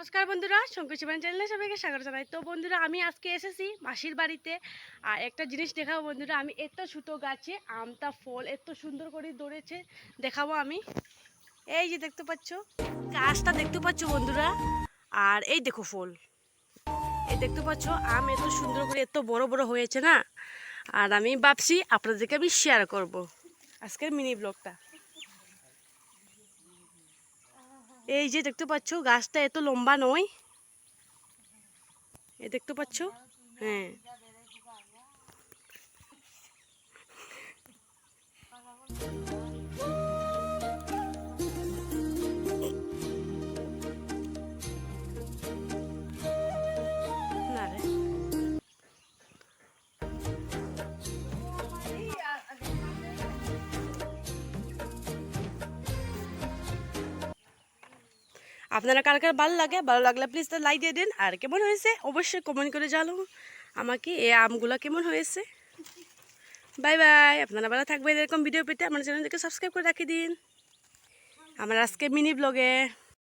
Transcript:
নমস্কার বন্ধুরা, শঙ্কর জীবন চ্যানেলে সবাইকে স্বাগত জানাই। তো বন্ধুরা, আমি আজকে এসেছি মাসির বাড়িতে। আর একটা জিনিস দেখাবো বন্ধুরা, আমি এত ছোটো গাছে আমটা ফল এত সুন্দর করে ধরেছে, দেখাবো আমি। এই যে দেখতে পাচ্ছ, গাছটা দেখতে পাচ্ছ বন্ধুরা, আর এই দেখো ফল, এই দেখতে পাচ্ছ আম এত সুন্দর করে এত বড় বড় হয়েছে না। আর আমি ভাবছি আপনাদেরকে আমি শেয়ার করব আজকের মিনি ব্লগটা। এই যে দেখতে পাচ্ছ গাছটা এত লম্বা নয়, এই দেখতে পাচ্ছ। হ্যাঁ, না রে, আপনারা কার কার ভালো লাগে, ভালো লাগলে প্লিজ তো লাইক দিয়ে দিন। আর কেমন হয়েছে অবশ্যই কমেন্ট করে জানাও আমাকে এই আমগুলো কেমন হয়েছে। বাই বাই, আপনারা ভালো থাকবেন। এরকম ভিডিও পেতে আমার চ্যানেলটিকে সাবস্ক্রাইব করে রাখি দিন। আমার আজকে মিনি ব্লগে